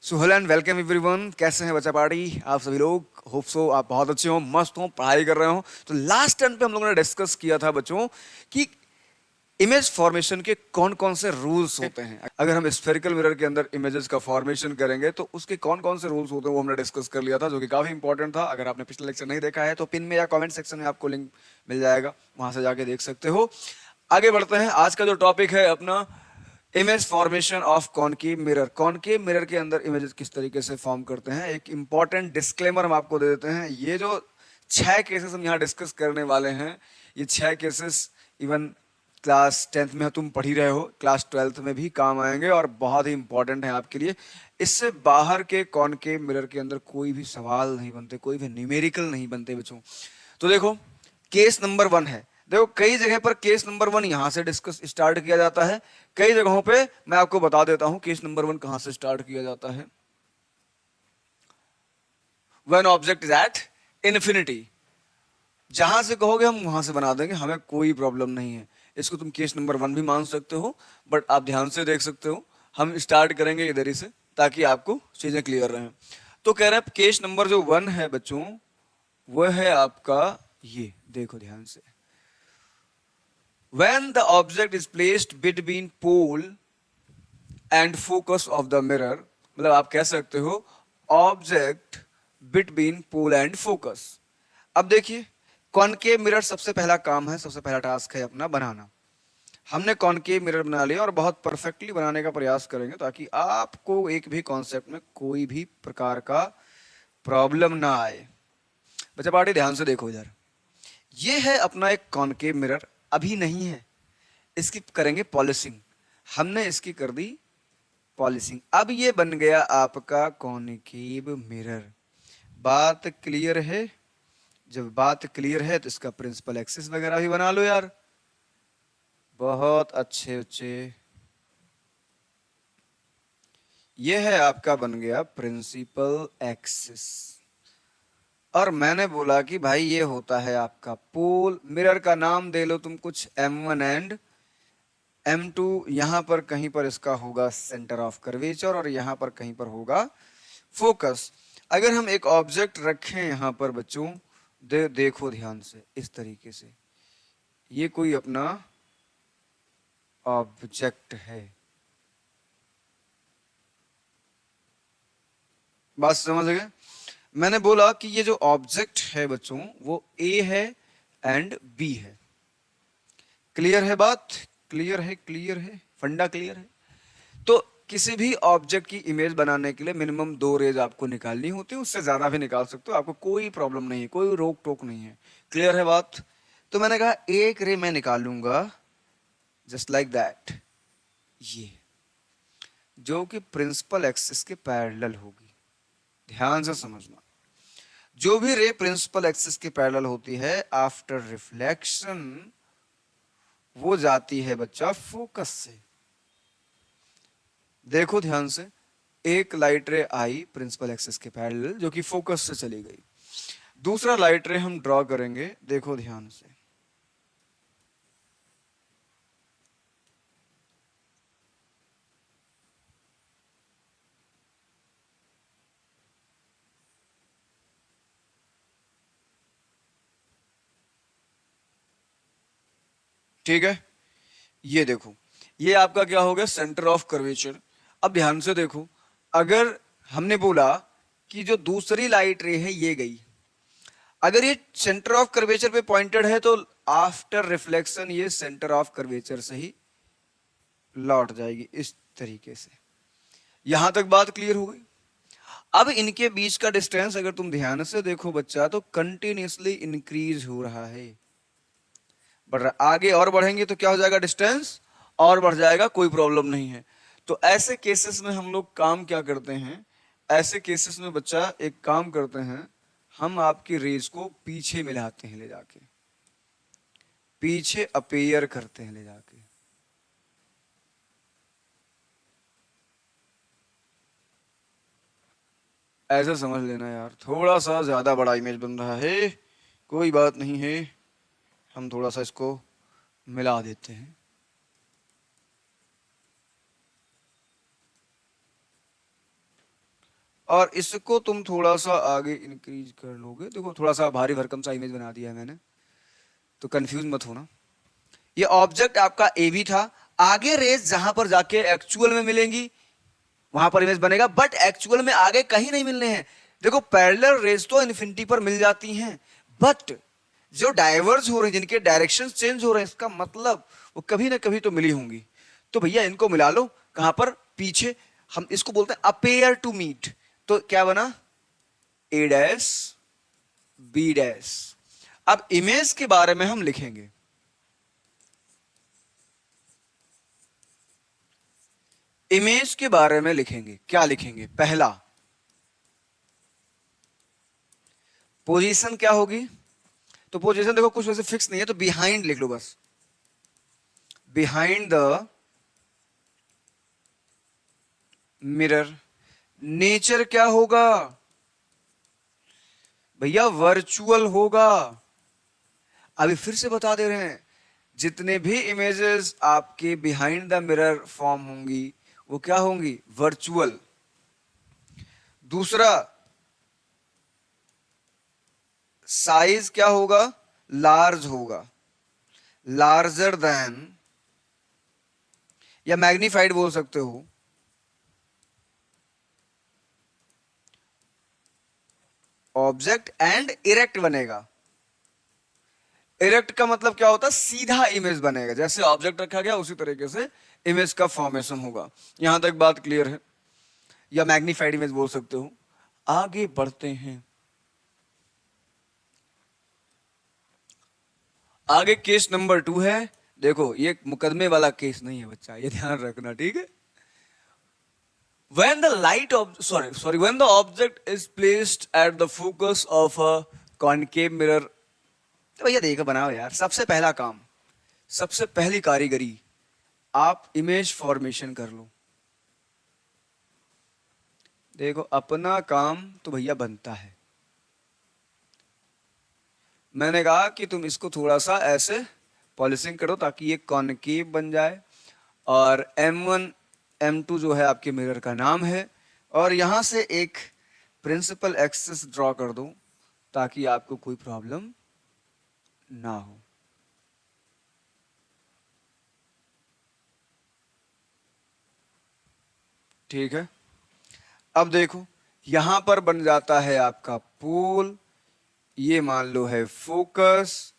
So hello and welcome everyone. कैसे हैं बच्चा पार्टी आप सभी लोग? होप सो आप बहुत अच्छे हो, मस्त हो, पढ़ाई कर रहे हो। तो लास्ट टाइम पे हम लोगों ने डिस्कस किया था बच्चों कि इमेज फॉर्मेशन के कौन कौन से रूल्स होते हैं। अगर हम स्फेरिकल मिरर के अंदर इमेजेस का फॉर्मेशन करेंगे तो उसके कौन कौन से रूल्स होते हैं वो हमने डिस्कस कर लिया था, जो कि काफी इंपॉर्टेंट था। अगर आपने पिछला लेक्चर नहीं देखा है तो पिन में या कमेंट सेक्शन में आपको लिंक मिल जाएगा, वहां से जाके देख सकते हो। आगे बढ़ते हैं। आज का जो टॉपिक है अपना image formation of concave mirror. Concave mirror के अंदर इमेजेस किस तरीके से फॉर्म करते हैं, एक इंपॉर्टेंट डिस्क्लेमर हम आपको दे देते हैं। ये जो 6 केसेस हम यहाँ डिस्कस करने वाले हैं, ये 6 केसेस इवन क्लास 10th में तुम पढ़ ही रहे हो, क्लास 12th में भी काम आएंगे और बहुत ही इंपॉर्टेंट है आपके लिए। इससे बाहर के कॉनकेव मिरर के अंदर कोई भी सवाल नहीं बनते, कोई भी न्यूमेरिकल नहीं बनते बच्चों। तो देखो, केस नंबर 1 है। देखो, कई जगह पर केस नंबर 1 यहां से डिस्कस स्टार्ट किया जाता है, कई जगहों पे मैं आपको बता देता हूं केस नंबर 1 कहां से स्टार्ट किया जाता है। When object is at infinity, जहां से कहोगे हम वहां से बना देंगे, हमें कोई प्रॉब्लम नहीं है। इसको तुम केस नंबर 1 भी मान सकते हो, बट आप ध्यान से देख सकते हो। हम स्टार्ट करेंगे इधर ही से ताकि आपको चीजें क्लियर रहें। तो कह रहे हैं केस नंबर जो 1 है बच्चों, वह है आपका ये, देखो ध्यान से। When the object is placed between pole and focus of the mirror, मतलब आप कह सकते हो object between pole and focus. अब देखिए, कॉनकेव मिरर सबसे पहला काम है, सबसे पहला टास्क है अपना बनाना। हमने कॉनकेव मिरर बना लिया और बहुत परफेक्टली बनाने का प्रयास करेंगे ताकि आपको एक भी कॉन्सेप्ट में कोई भी प्रकार का प्रॉब्लम ना आए। बच्चा पार्टी ध्यान से देखो इधर, ये है अपना एक कॉनकेव मिरर, अभी नहीं है, इसकी करेंगे पॉलिशिंग। हमने इसकी कर दी पॉलिशिंग, अब ये बन गया आपका कॉनकेव मिरर। बात क्लियर है? जब बात क्लियर है तो इसका प्रिंसिपल एक्सिस वगैरह भी बना लो यार, बहुत अच्छे अच्छे। ये है आपका बन गया प्रिंसिपल एक्सिस। और मैंने बोला कि भाई ये होता है आपका पोल। मिरर का नाम दे लो तुम कुछ M1 एंड M2। यहां पर कहीं पर इसका होगा सेंटर ऑफ कर्वेचर और यहां पर कहीं पर होगा फोकस। अगर हम एक ऑब्जेक्ट रखें यहां पर बच्चों, देखो ध्यान से इस तरीके से, ये कोई अपना ऑब्जेक्ट है, बात समझ गए? मैंने बोला कि ये जो ऑब्जेक्ट है बच्चों वो ए है एंड बी है। क्लियर है बात? क्लियर है, क्लियर है, फंडा क्लियर है। तो किसी भी ऑब्जेक्ट की इमेज बनाने के लिए मिनिमम 2 रेज आपको निकालनी होती है, उससे ज्यादा भी निकाल सकते हो, आपको कोई प्रॉब्लम नहीं है, कोई रोक टोक नहीं है। क्लियर है बात? तो मैंने कहा एक रे मैं निकालूंगा जस्ट लाइक दैट, ये जो कि प्रिंसिपल एक्सिस के पैरेलल होगी। ध्यान से समझना, जो भी रे प्रिंसिपल एक्सिस के पैरेलल होती है आफ्टर रिफ्लेक्शन वो जाती है बच्चा फोकस से। देखो ध्यान से, एक लाइट रे आई प्रिंसिपल एक्सिस के पैरेलल जो कि फोकस से चली गई, दूसरा लाइट रे हम ड्रॉ करेंगे, देखो ध्यान से। ठीक है, ये देखो, ये आपका क्या हो गया, सेंटर ऑफ कर्वेचर। अब ध्यान से देखो, अगर हमने बोला कि जो दूसरी लाइट रे है ये गई, अगर ये सेंटर ऑफ कर्वेचर पे पॉइंटेड है तो आफ्टर रिफ्लेक्शन ये सेंटर ऑफ कर्वेचर से ही लौट जाएगी इस तरीके से। यहां तक बात क्लियर हो गई? अब इनके बीच का डिस्टेंस अगर तुम ध्यान से देखो बच्चा तो कंटिन्यूसली इंक्रीज हो रहा है, बढ़ रहा, आगे और बढ़ेंगे तो क्या हो जाएगा, डिस्टेंस और बढ़ जाएगा, कोई प्रॉब्लम नहीं है। तो ऐसे केसेस में हम लोग काम क्या करते हैं, ऐसे केसेस में बच्चा एक काम करते हैं, हम आपकी रेज को पीछे मिलाते हैं, ले जाके पीछे अपीयर करते हैं ले जाके। ऐसा समझ लेना यार, थोड़ा सा ज्यादा बड़ा इमेज बन रहा है, कोई बात नहीं है, हम थोड़ा सा इसको मिला देते हैं। और इसको तुम थोड़ा सा आगे इंक्रीज कर लोगे, देखो थोड़ा सा भारी भरकम सा इमेज बना दिया है मैंने, तो कंफ्यूज मत होना। ये ऑब्जेक्ट आपका ए भी था, आगे रेस जहां पर जाके एक्चुअल में मिलेंगी वहां पर इमेज बनेगा, बट एक्चुअल में आगे कहीं नहीं मिलने हैं। देखो पैरेलल रेस तो इन्फिनिटी पर मिल जाती हैं, बट जो डाइवर्ज हो रहे हैं, जिनके डायरेक्शन चेंज हो रहे हैं, इसका मतलब वो कभी ना कभी तो मिली होंगी। तो भैया इनको मिला लो, कहां पर, पीछे। हम इसको बोलते हैं अपेयर टू मीट, तो क्या बना, ए डैश बी डैश। अब इमेज के बारे में हम लिखेंगे, इमेज के बारे में लिखेंगे, क्या लिखेंगे, पहला पोजीशन क्या होगी, तो पोजीशन देखो कुछ वैसे फिक्स नहीं है, तो बिहाइंड लिख लो बस, बिहाइंड द मिरर। नेचर क्या होगा भैया, वर्चुअल होगा। अभी फिर से बता दे रहे हैं, जितने भी इमेजेस आपके बिहाइंड द मिरर फॉर्म होंगी वो क्या होंगी, वर्चुअल। दूसरा, साइज क्या होगा, लार्ज होगा, लार्जर देन, या मैग्नीफाइड बोल सकते हो। ऑब्जेक्ट एंड इरेक्ट बनेगा। इरेक्ट का मतलब क्या होता है, सीधा इमेज बनेगा, जैसे ऑब्जेक्ट रखा गया उसी तरीके से इमेज का फॉर्मेशन होगा। यहां तक बात क्लियर है, या मैग्नीफाइड इमेज बोल सकते हो। आगे बढ़ते हैं, आगे केस नंबर 2 है। देखो ये मुकदमे वाला केस नहीं है बच्चा, ये ध्यान रखना, ठीक है। when the light of sorry when the object is placed at the focus of a concave mirror, तो भैया देखो बनाओ यार, सबसे पहला काम, सबसे पहली कारीगरी, आप इमेज फॉर्मेशन कर लो। देखो अपना काम तो भैया बनता है, मैंने कहा कि तुम इसको थोड़ा सा ऐसे पॉलिशिंग करो ताकि ये कॉनकेव बन जाए, और M1 M2 जो है आपके मिरर का नाम है, और यहां से एक प्रिंसिपल एक्सिस ड्रॉ कर दो ताकि आपको कोई प्रॉब्लम ना हो। ठीक है, अब देखो यहां पर बन जाता है आपका पोल, ये मान लो है फोकस,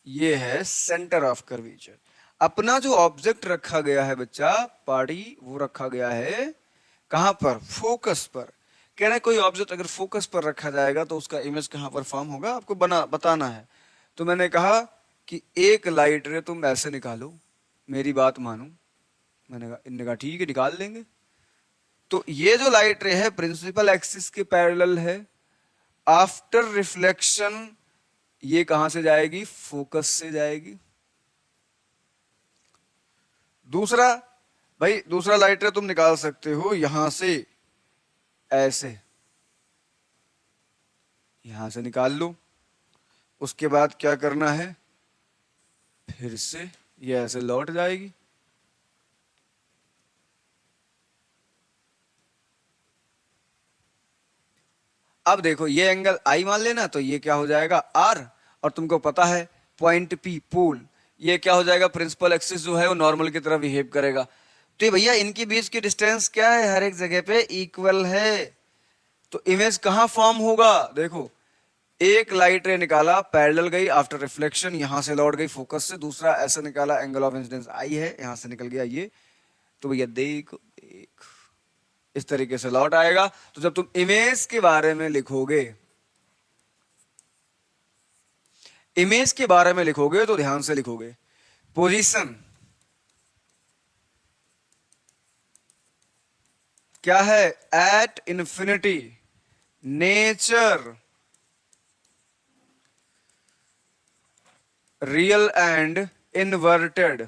ये है सेंटर ऑफ कर्वेचर। अपना जो ऑब्जेक्ट रखा गया है बच्चा पार्टी, वो रखा गया है कहां पर, फोकस पर। कह रहे हैं कोई ऑब्जेक्ट अगर फोकस पर रखा जाएगा तो उसका इमेज कहां पर फॉर्म होगा, आपको बना बताना है। तो मैंने कहा कि एक लाइट रे तुम ऐसे निकालो, मेरी बात मानो। मैंने कहा, इनने कहा ठीक है निकाल लेंगे। तो ये जो लाइट रे है प्रिंसिपल एक्सिस के पैरेलल है, आफ्टर रिफ्लेक्शन ये कहां से जाएगी, फोकस से जाएगी। दूसरा, भाई दूसरा लाइट रे तुम निकाल सकते हो यहां से, ऐसे यहां से निकाल लो। उसके बाद क्या करना है, फिर से ये ऐसे लौट जाएगी। अब देखो ये एंगल आई मान लेना, तो ये क्या हो जाएगा आर, और तुमको पता है पॉइंट पी पोल, ये क्या हो जाएगा, प्रिंसिपल एक्सिस जो है वो नॉर्मल की तरह बिहेव करेगा। तो ये भैया इनके बीच की डिस्टेंस क्या है, हर एक जगह पे इक्वल है। तो इमेज कहां फॉर्म होगा, देखो एक लाइट रे निकाला, पैरेलल गई, आफ्टर रिफ्लेक्शन यहां से लौट गई फोकस से। दूसरा ऐसे निकाला, एंगल ऑफ इंसिडेंस आई है, यहां से निकल गया ये। तो भैया देख देख इस तरीके से लौट आएगा। तो जब तुम इमेज के बारे में लिखोगे, इमेज के बारे में लिखोगे तो ध्यान से लिखोगे, पोजीशन क्या है, at infinity, nature real and inverted,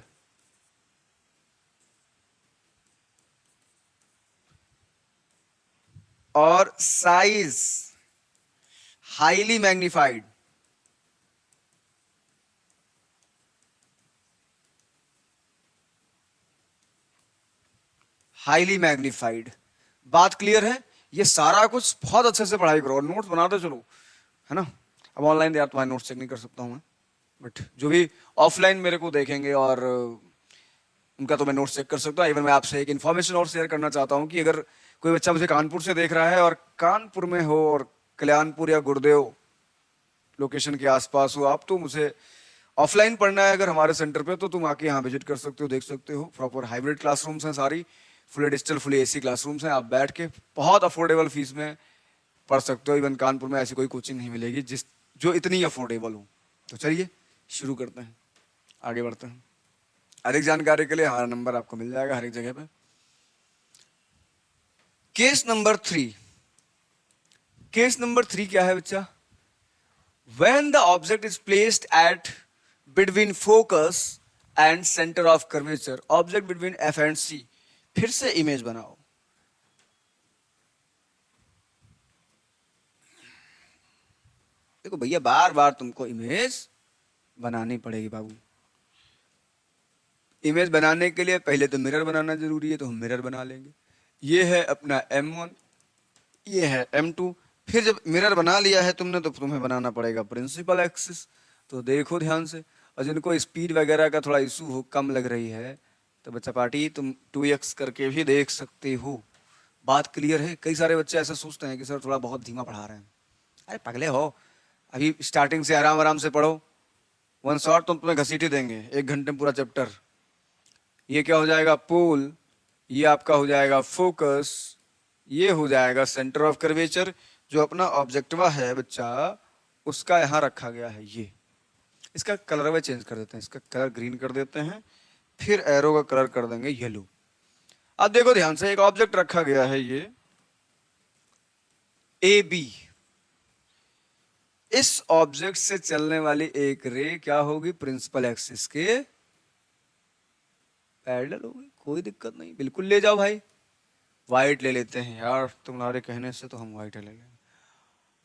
और size highly magnified. Highly magnified, बात क्लियर है। ये सारा कुछ बहुत अच्छे से पढ़ाई करो और नोट्स बनाते चलो, है ना। अब ऑनलाइन यार तुम्हारे नोट्स चेक नहीं कर सकता हूँ मैं, बट जो भी ऑफलाइन मेरे को देखेंगे और उनका तो मैं नोट्स चेक कर सकता हूँ। इवन मैं आपसे एक इन्फॉर्मेशन और शेयर करना चाहता हूँ कि अगर कोई बच्चा मुझे कानपुर से देख रहा है और कानपुर में हो और कल्याणपुर या गुड़देव लोकेशन के आसपास हो आप, तो मुझे ऑफलाइन पढ़ना है अगर हमारे सेंटर पे, तो तुम आके यहाँ विजिट कर सकते हो, देख सकते हो। प्रॉपर हाइब्रिड क्लासरूम्स हैं सारी, fully digital fully AC classrooms हैं। आप बैठ के बहुत अफोर्डेबल फीस में पढ़ सकते हो। इवन कानपुर में ऐसी कोई कोचिंग नहीं मिलेगी जिस जो इतनी अफोर्डेबल हो। तो चलिए शुरू करते हैं, आगे बढ़ते हैं। अधिक जानकारी के लिए हमारा नंबर आपको मिल जाएगा हर एक जगह पे। केस नंबर 3, केस नंबर 3 क्या है बच्चा? When the object is placed at between focus and center of curvature, object between F and C, फिर से इमेज बनाओ। देखो भैया, बार बार तुमको इमेज बनानी पड़ेगी बाबू। इमेज बनाने के लिए पहले तो मिरर बनाना जरूरी है, तो हम मिरर बना लेंगे। ये है अपना M1, ये है M2। फिर जब मिरर बना लिया है तुमने, तो तुम्हें बनाना पड़ेगा प्रिंसिपल एक्सिस। तो देखो ध्यान से, और जिनको स्पीड वगैरह का थोड़ा इशू हो, कम लग रही है, तो बच्चा पार्टी तुम 2x करके भी देख सकते हो। बात क्लियर है? कई सारे बच्चे ऐसे सोचते हैं कि सर थोड़ा बहुत धीमा पढ़ा रहे हैं। अरे पगले हो, अभी स्टार्टिंग से आराम आराम से पढ़ो। वन शॉट तुम तुम्हें घसीट ही देंगे 1 घंटे में पूरा चैप्टर। ये क्या हो जाएगा? पोल। ये आपका हो जाएगा फोकस। ये हो जाएगा सेंटर ऑफ कर्वेचर। जो अपना ऑब्जेक्टिवा है बच्चा, उसका यहाँ रखा गया है ये। इसका कलर वे चेंज कर देते हैं, इसका कलर ग्रीन कर देते हैं, फिर एरो का कलर कर देंगे येलो। अब देखो ध्यान से, एक ऑब्जेक्ट रखा गया है ये ए बी। इस ऑब्जेक्ट से चलने वाली एक रे क्या होगी? प्रिंसिपल एक्सिस के पैरेलल होगी। कोई दिक्कत नहीं, बिल्कुल ले जाओ भाई। व्हाइट ले लेते हैं यार, तुम्हारे कहने से तो हम व्हाइट ले लेंगे।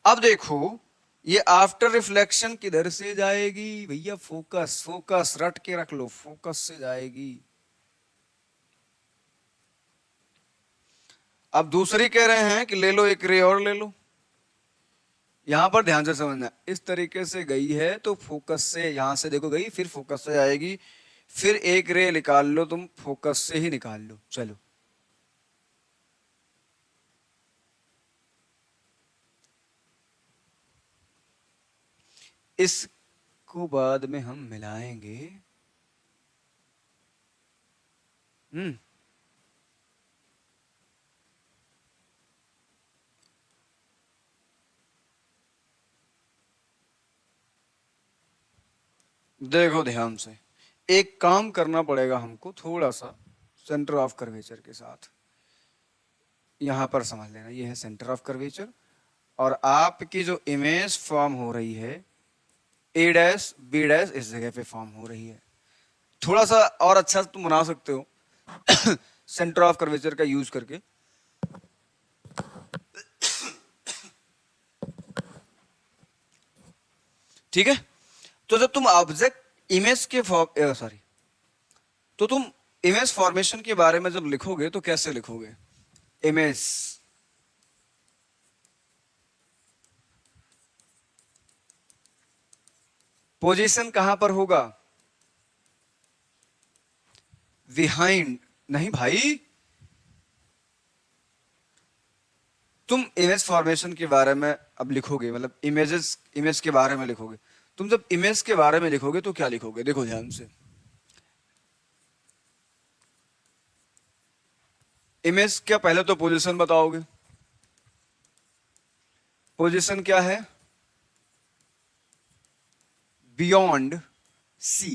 अब देखो, ये आफ्टर रिफ्लेक्शन किधर से जाएगी भैया? फोकस। फोकस रट के रख लो, फोकस से जाएगी। अब दूसरी कह रहे हैं कि ले लो एक रे और ले लो। यहां पर ध्यान से समझना, इस तरीके से गई है तो फोकस से, यहां से देखो गई, फिर फोकस से आएगी, फिर एक रे निकाल लो तुम, फोकस से ही निकाल लो। चलो इसको बाद में हम मिलाएंगे। हम्म, देखो ध्यान से, एक काम करना पड़ेगा हमको थोड़ा सा सेंटर ऑफ कर्वेचर के साथ। यहां पर समझ लेना, ये है सेंटर ऑफ कर्वेचर, और आपकी जो इमेज फॉर्म हो रही है ए डैश बी डैश, इस जगह पे फॉर्म हो रही है। थोड़ा सा और अच्छा तुम बना सकते हो सेंटर ऑफ कर्वेचर का यूज करके। ठीक है, तो जब तुम ऑब्जेक्ट इमेज के सॉरी, तो तुम इमेज फॉर्मेशन के बारे में जब लिखोगे तो कैसे लिखोगे? इमेज पोजीशन कहां पर होगा? बिहाइंड नहीं भाई, तुम इमेज फॉर्मेशन के बारे में अब लिखोगे, मतलब इमेज के बारे में लिखोगे। तुम जब इमेज के बारे में लिखोगे तो क्या लिखोगे? देखो ध्यान से, इमेज क्या, पहले तो पोजीशन बताओगे। पोजीशन क्या है? बियॉन्ड सी,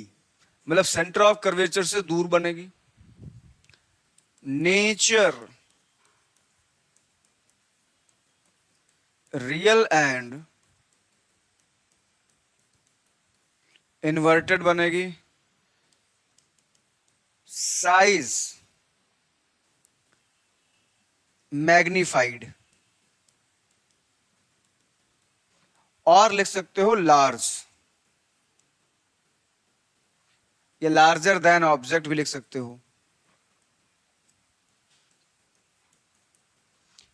मतलब सेंटर ऑफ कर्वेचर से दूर बनेगी। नेचर रियल एंड इन्वर्टेड बनेगी। साइज मैग्निफाइड, और लिख सकते हो लार्ज, या लार्जर देन ऑब्जेक्ट भी लिख सकते हो।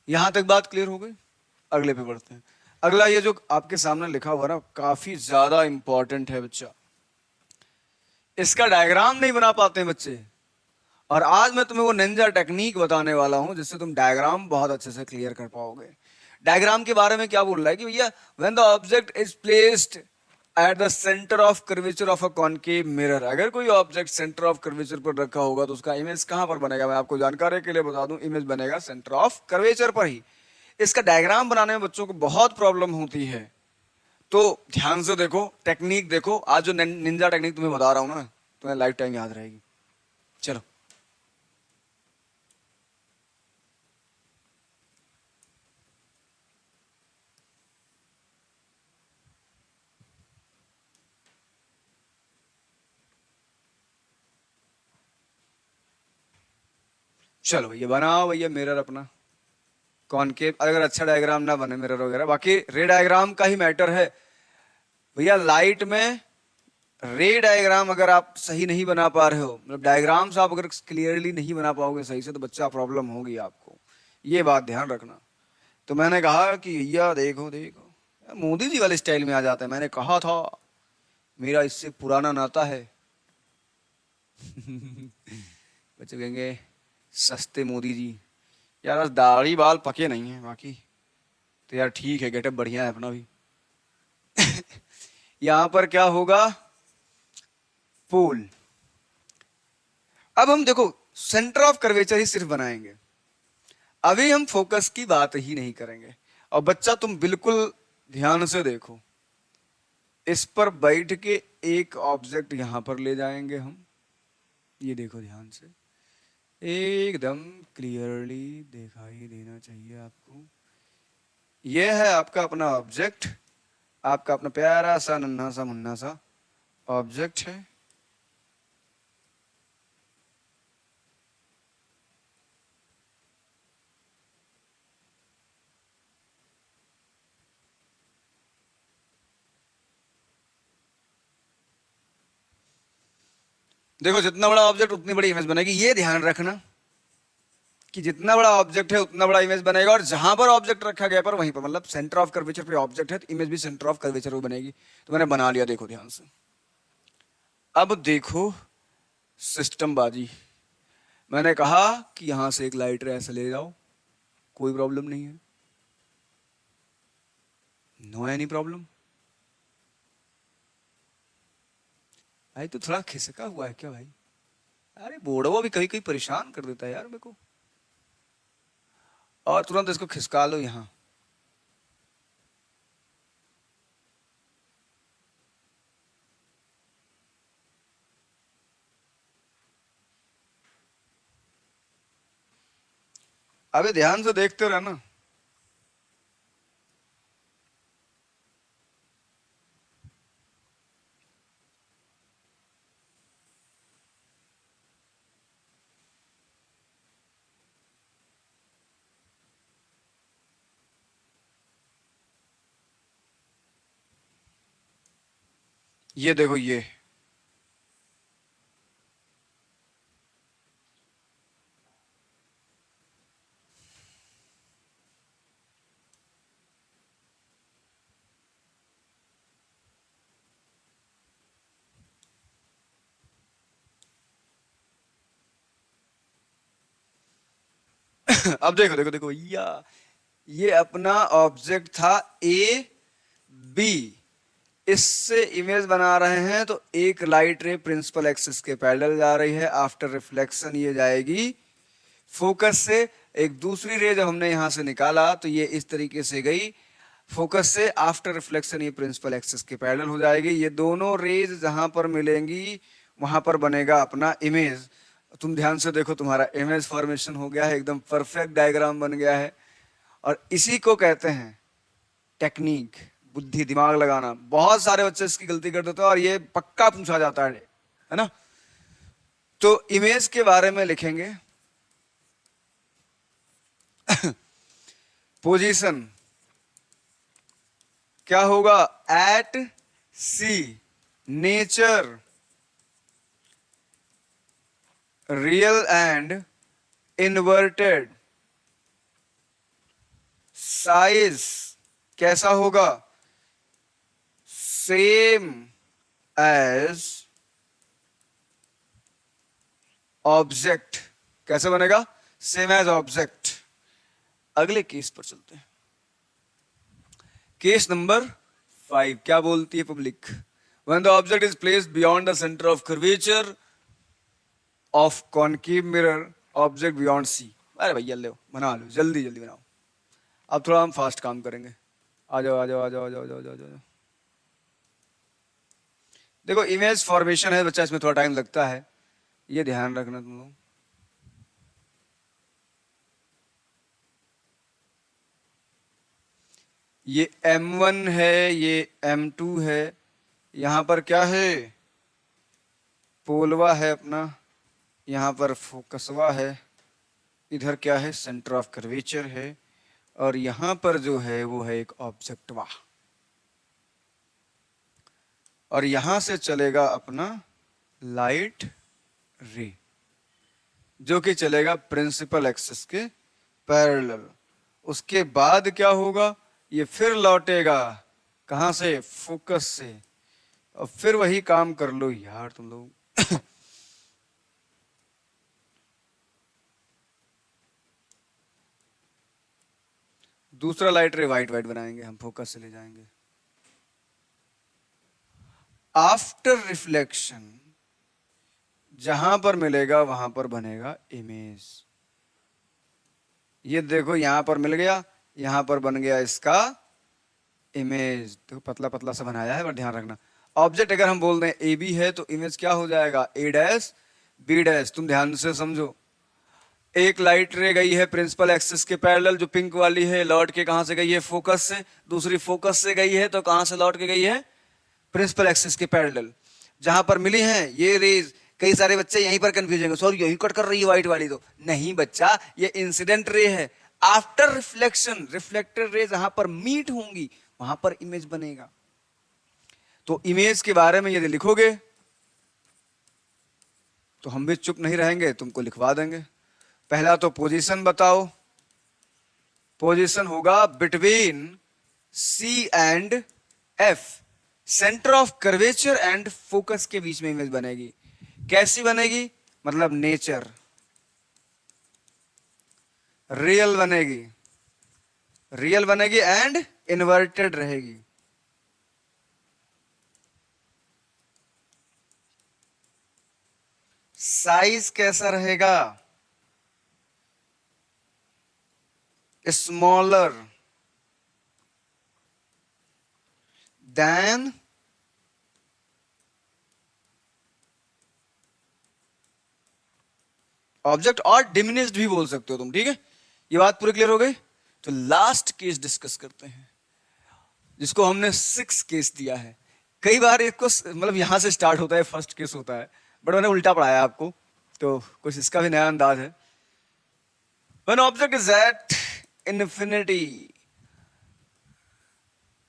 यहां तक बात क्लियर हो गई? अगले पे बढ़ते हैं। अगला ये जो आपके सामने लिखा हुआ ना, काफी ज्यादा इंपॉर्टेंट है बच्चा। इसका डायग्राम नहीं बना पाते हैं बच्चे, और आज मैं तुम्हें वो निंजा टेक्निक बताने वाला हूं जिससे तुम डायग्राम बहुत अच्छे से क्लियर कर पाओगे। डायग्राम के बारे में क्या बोल रहा है कि भैया, when the object is placed at the centre of curvature of a concave mirror, अगर कोई ऑब्जेक्ट सेंटर ऑफ कर्वेचर पर रखा होगा तो उसका इमेज कहां पर बनेगा? मैं आपको जानकारी के लिए बता दूं, इमेज बनेगा सेंटर ऑफ कर्वेचर पर ही। इसका डायग्राम बनाने में बच्चों को बहुत प्रॉब्लम होती है, तो ध्यान से देखो, टेक्निक देखो। आज जो निंजा टेक्निक तुम्हें बता रहा हूं ना, तुम्हें लाइफ टाइम याद रहेगी। चलो, चलो ये बनाओ भैया मिरर अपना कॉनकेव। अगर अच्छा डायग्राम ना बने मिरर वगैरह, बाकी रे डायग्राम का ही मैटर है भैया। लाइट में रे डायग्राम अगर आप सही नहीं बना पा रहे हो, मतलब डायग्राम्स आप अगर क्लियरली नहीं बना पाओगे सही से, तो बच्चा प्रॉब्लम होगी आपको, ये बात ध्यान रखना। तो मैंने कहा कि भैया देखो देखो, मोदी जी वाले स्टाइल में आ जाता है। मैंने कहा था मेरा इससे पुराना नाता है। बच्चे कहेंगे सस्ते मोदी जी। यार बस दाढ़ी बाल पके नहीं है, बाकी तो यार ठीक है, गेटअप बढ़िया है अपना भी। यहां पर क्या होगा? पोल। अब हम देखो सेंटर ऑफ कर्वेचर ही सिर्फ बनाएंगे, अभी हम फोकस की बात ही नहीं करेंगे। और बच्चा तुम बिल्कुल ध्यान से देखो, इस पर बैठ के एक ऑब्जेक्ट यहां पर ले जाएंगे हम। ये देखो ध्यान से, एकदम क्लियरली दिखाई देना चाहिए आपको। ये है आपका अपना ऑब्जेक्ट, आपका अपना प्यारा सा नन्हा सा मुन्ना सा ऑब्जेक्ट है। देखो जितना बड़ा ऑब्जेक्ट उतनी बड़ी इमेज बनेगी, ये ध्यान रखना कि जितना बड़ा ऑब्जेक्ट है उतना बड़ा इमेज बनेगा। और जहां पर ऑब्जेक्ट रखा गया पर वहीं पर, मतलब सेंटर ऑफ कर्वेचर पे ऑब्जेक्ट है तो इमेज भी सेंटर ऑफ कर्वेचर पे बनेगी। तो मैंने बना लिया, देखो ध्यान से। अब देखो सिस्टम बाजी, मैंने कहा कि यहां से एक लाइटर ऐसे ले जाओ, कोई प्रॉब्लम नहीं है, नो एनी प्रॉब्लम। भाई तो थोड़ा खिसका हुआ है क्या भाई? अरे बोर्डवा भी कभी कभी परेशान कर देता है यार मेरे को। और तुरंत इसको खिसका लो यहाँ। अबे ध्यान से देखते रहना। ये देखो ये, अब देखो देखो देखो या, ये अपना ऑब्जेक्ट था ए बी, इससे इमेज बना रहे हैं तो एक लाइट रे प्रिंसिपल एक्सिस के पैरेलल जा रही है। आफ्टर रिफ्लेक्शन ये जाएगी फोकस से। एक दूसरी रे जब हमने यहां से निकाला तो ये इस तरीके से गई फोकस से, आफ्टर रिफ्लेक्शन ये प्रिंसिपल एक्सिस के पैरेलल हो जाएगी। ये दोनों रेज जहां पर मिलेंगी वहां पर बनेगा अपना इमेज। तुम ध्यान से देखो, तुम्हारा इमेज फॉर्मेशन हो गया है, एकदम परफेक्ट डायग्राम बन गया है। और इसी को कहते हैं टेक्निक, बुद्धि, दिमाग लगाना। बहुत सारे बच्चे इसकी गलती कर देते हैं और ये पक्का पूछा जाता है ना। तो इमेज के बारे में लिखेंगे पोजीशन क्या होगा? At C, nature, real and inverted. Size कैसा होगा? Same as object. कैसे बनेगा? Same as object. अगले केस पर चलते हैं। केस नंबर 5 क्या बोलती है public? When the object is placed beyond the centre of curvature of concave mirror, object beyond C. अरे भैया लो बना लो, जल्दी जल्दी बनाओ। अब थोड़ा हम फास्ट काम करेंगे। आ जाओ आ जाओ आ जाओ आ जाओ आ जाओ आ जाओ। देखो इमेज फॉर्मेशन है बच्चा, इसमें थोड़ा टाइम लगता है, ये ध्यान रखना तुम लोग। ये M1 है, ये M2 है, यहां पर क्या है? पोलवा है अपना, यहां पर फोकसवा है, इधर क्या है? सेंटर ऑफ कर्वेचर है, और यहां पर जो है वो है एक ऑब्जेक्टवा, और यहां से चलेगा अपना लाइट रे, जो कि चलेगा प्रिंसिपल एक्सिस के पैरेलल। उसके बाद क्या होगा? ये फिर लौटेगा कहां से? फोकस से, और फिर वही काम कर लो यार तुम लोग। दूसरा लाइट रे वाइट वाइट बनाएंगे हम, फोकस से ले जाएंगे। आफ्टर रिफ्लेक्शन जहां पर मिलेगा वहां पर बनेगा इमेज। ये देखो यहां पर मिल गया, यहां पर बन गया इसका इमेज। देखो पतला पतला सा बनाया है, पर ध्यान रखना ऑब्जेक्ट अगर हम बोल दें ए बी है तो इमेज क्या हो जाएगा? ए डैश बी डैश। तुम ध्यान से समझो, एक लाइट रे गई है प्रिंसिपल एक्सिस के पैरेलल, जो पिंक वाली है, लौट के कहां से गई है? फोकस से। दूसरी फोकस से गई है तो कहां से लौट के गई है? प्रिंसिपल एक्सिस के पैरेलल। जहां पर मिली हैं ये रेज, कई सारे बच्चे यहीं पर कंफ्यूज होंगे, सॉरी यही कट कर रही है व्हाइट वाली। तो नहीं बच्चा, ये इंसिडेंट रे है। आफ्टर रिफ्लेक्शन रिफ्लेक्टेड रे जहां पर मीट होंगी वहां पर इमेज बनेगा। तो इमेज के बारे में यदि लिखोगे तो हम भी चुप नहीं रहेंगे, तुमको लिखवा देंगे। पहला तो पोजीशन बताओ। पोजीशन होगा between C and F, centre of curvature and focus के बीच में इमेज बनेगी। कैसी बनेगी? मतलब नेचर, रियल बनेगी, रियल बनेगी एंड इन्वर्टेड रहेगी। साइज कैसा रहेगा? स्मॉलर देन ऑब्जेक्ट, और डिमिनिश्ड भी बोल सकते हो तुम, ठीक है। ये बात पूरी क्लियर हो गई? तो लास्ट केस डिस्कस करते हैं, जिसको हमने 6 केस दिया है। कई बार इसको मतलब यहां से स्टार्ट होता है, फर्स्ट केस होता है, बट मैंने उल्टा पढ़ाया आपको, तो कुछ इसका भी नया अंदाज है। When object is at infinity,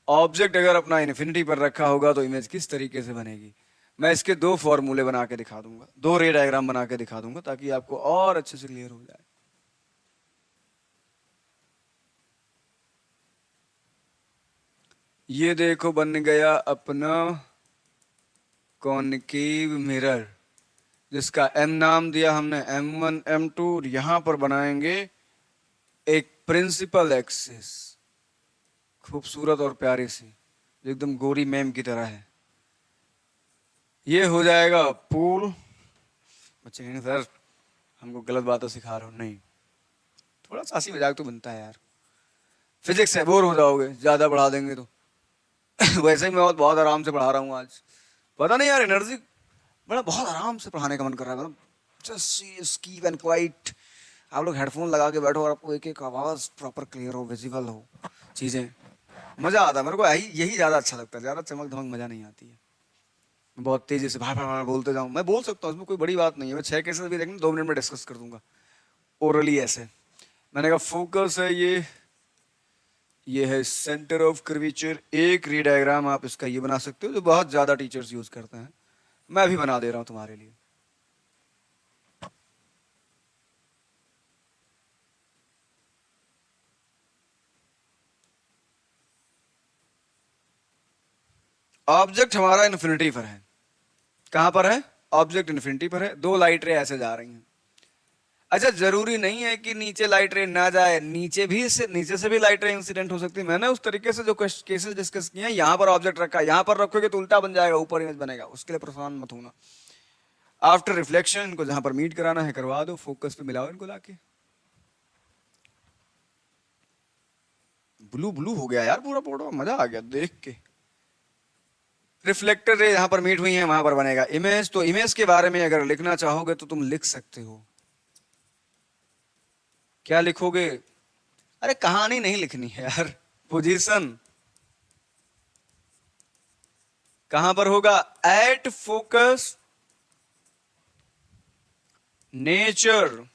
object अगर अपना इन्फिनिटी पर रखा होगा तो इमेज किस तरीके से बनेगी? मैं इसके 2 फॉर्मूले बना के दिखा दूंगा, 2 रे डायग्राम बना के दिखा दूंगा, ताकि आपको और अच्छे से क्लियर हो जाए। ये देखो बन गया अपना कॉनकेव मिरर, जिसका M नाम दिया हमने, M1 M2। यहां पर बनाएंगे एक प्रिंसिपल एक्सिस, खूबसूरत और प्यारी सी, एकदम गोरी मैम की तरह है। ये हो जाएगा पूल। बच्चे कहेंगे सर हमको गलत बातें सिखा रहे हो। नहीं, थोड़ा सा हंसी मजाक तो बनता है यार, फिजिक्स है, बोर हो जाओगे ज्यादा पढ़ा देंगे तो। वैसे ही मैं बहुत बहुत आराम से पढ़ा रहा हूँ आज, पता नहीं यार एनर्जी, बड़ा बहुत आराम से पढ़ाने का मन कर रहा है, मतलब जस्ट कीप एंड क्वाइट। आप लोग हेडफोन लगा के बैठो और आपको एक एक आवाज प्रॉपर क्लियर हो, विजिबल हो चीजें, मजा आता है। मेरे को यही ज्यादा अच्छा लगता है, ज्यादा चमक धमक मजा नहीं आती है। बहुत तेजी से भाड़ बोलते जाऊं, मैं बोल सकता हूँ, इसमें कोई बड़ी बात नहीं है। मैं 6 केसेस भी देखना 2 मिनट में डिस्कस कर दूंगा ओरली ऐसे। मैंने कहा फोकस है ये है सेंटर ऑफ कर्वेचर। एक री डायग्राम आप इसका ये बना सकते हो, जो बहुत ज्यादा टीचर्स यूज करते हैं, मैं भी बना दे रहा हूं तुम्हारे लिए। ऑब्जेक्ट हमारा इन्फिनिटी पर है। कहां पर है? ऑब्जेक्ट इन्फिनिटी पर है, दो लाइट रे ऐसे जा रही हैं। अच्छा, जरूरी नहीं है कि नीचे लाइट रे ना जाए, नीचे से भी लाइट रे इंसिडेंट हो सकती है। मैंने उस तरीके से जो केसेस डिस्कस किए हैं, यहाँ पर ऑब्जेक्ट रखा है, यहाँ पर रखोगे तो उल्टा बन जाएगा, ऊपर इमेज बनेगा, उसके लिए परेशान मत होना। आफ्टर रिफ्लेक्शन इनको जहां पर मीट कराना है करवा दो, फोकस पे मिलाओ इनको लाके। ब्लू ब्लू हो गया यार पूरा फोटो, मजा आ गया देख के। रिफ्लेक्टर रे जहां पर मीट हुई है वहां पर बनेगा इमेज। तो इमेज के बारे में अगर लिखना चाहोगे तो तुम लिख सकते हो। क्या लिखोगे? अरे कहानी नहीं लिखनी है यार। पोजीशन कहां पर होगा? At focus, nature,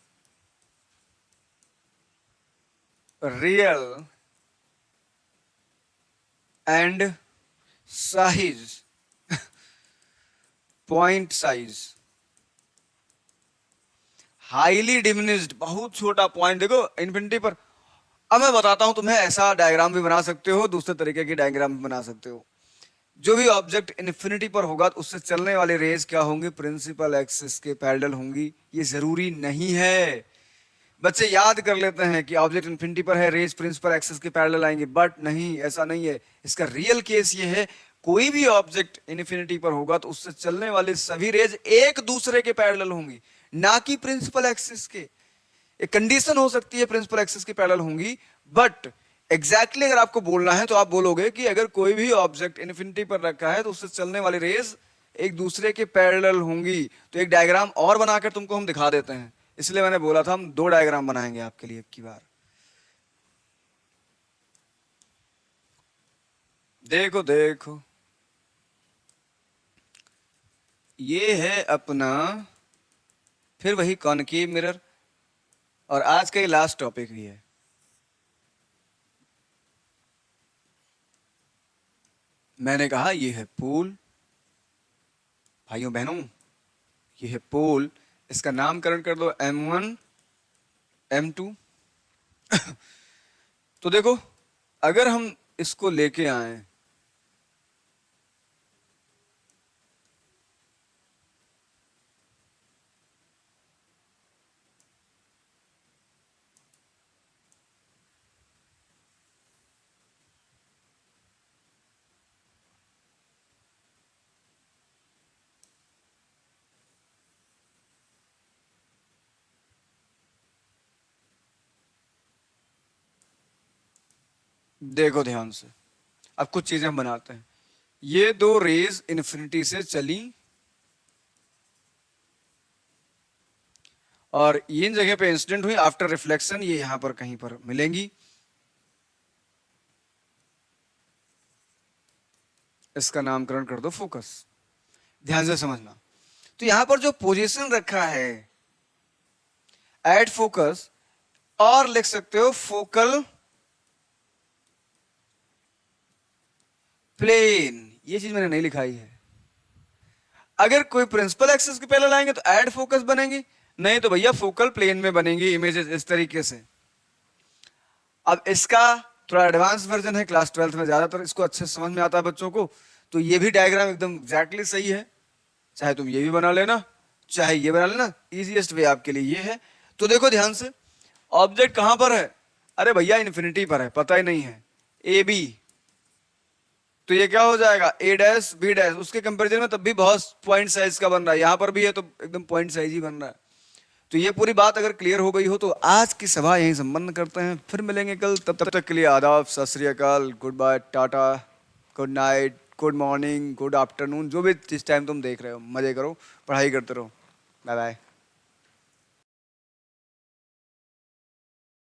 real and size, point size, highly diminished, बहुत छोटा पॉइंट। देखो इन्फिनिटी पर। अब मैं बताता हूं तुम्हें, ऐसा डायग्राम भी बना सकते हो, दूसरे तरीके की डायग्राम भी बना सकते हो। जो भी ऑब्जेक्ट इन्फिनिटी पर होगा तो उससे चलने वाली रेज क्या होंगी? प्रिंसिपल एक्सिस के पैरेलल होंगी। ये जरूरी नहीं है, बच्चे याद कर लेते हैं कि ऑब्जेक्ट इन्फिनिटी पर है, रेज प्रिंसिपल एक्सिस के पैरेलल आएंगे, बट नहीं, ऐसा नहीं है। इसका रियल केस ये है, कोई भी ऑब्जेक्ट इन्फिनिटी पर होगा तो उससे चलने वाली सभी रेज एक दूसरे के पैरेलल होंगी, ना कि प्रिंसिपल एक्सिस के। एक कंडीशन हो सकती है प्रिंसिपल एक्सिस के पैरेलल होंगी, बट एग्जैक्टली अगर आपको बोलना है तो आप बोलोगे कि अगर कोई भी ऑब्जेक्ट इन्फिनिटी पर रखा है तो उससे चलने वाली रेज एक दूसरे के पैरेलल होंगी। तो एक डायग्राम और बनाकर तुमको हम दिखा देते हैं, इसलिए मैंने बोला था हम दो डायग्राम बनाएंगे आपके लिए एक बार। देखो देखो, ये है अपना फिर वही कॉनकेव मिरर, और आज का ये लास्ट टॉपिक भी है। मैंने कहा ये है पोल, भाइयों बहनों, ये है पोल। इसका नामकरण कर दो M1 M2। तो देखो, अगर हम इसको लेके आए, देखो ध्यान से, अब कुछ चीजें हम बनाते हैं। ये दो रेज इन्फिनिटी से चली और इन जगह पे इंसिडेंट हुई, आफ्टर रिफ्लेक्शन ये यहां पर कहीं पर मिलेंगी। इसका नामकरण कर दो फोकस। ध्यान से समझना, तो यहां पर जो पोजीशन रखा है एट फोकस, और लिख सकते हो फोकल प्लेन, ये चीज मैंने नहीं लिखाई है। अगर कोई प्रिंसिपल एक्सिस के पैरेलल आएंगे तो ऐड फोकस बनेगी, नहीं तो भैया फोकल प्लेन में बनेंगी इमेजेस इस तरीके से। अब इसका थोड़ा एडवांस वर्जन है, क्लास 12th में ज्यादातर इसको अच्छे से समझ में आता है बच्चों को। तो ये भी डायग्राम एकदम एग्जैक्टली सही है, चाहे तुम ये भी बना लेना चाहे ये बना लेना, इजीएस्ट वे आपके लिए ये है। तो देखो ध्यान से, ऑब्जेक्ट कहां पर है? अरे भैया इन्फिनिटी पर है, पता ही नहीं है, ए बी। तो ये क्या हो जाएगा? ए डैश बी डैश, उसके कंपैरिजन में तब भी बहुत पॉइंट साइज का बन रहा है, यहां पर भी है तो एकदम पॉइंट साइज ही बन रहा है। तो ये पूरी बात अगर क्लियर हो गई हो तो आज की सभा यहीं संपन्न करते हैं, फिर मिलेंगे कल। तब तक के लिए आदाब, सत श्री अकाल, good bye, tata, good night, good morning, good afternoon, जो भी जिस टाइम तुम देख रहे हो, मजे करो, पढ़ाई करते रहो, बाय बाय।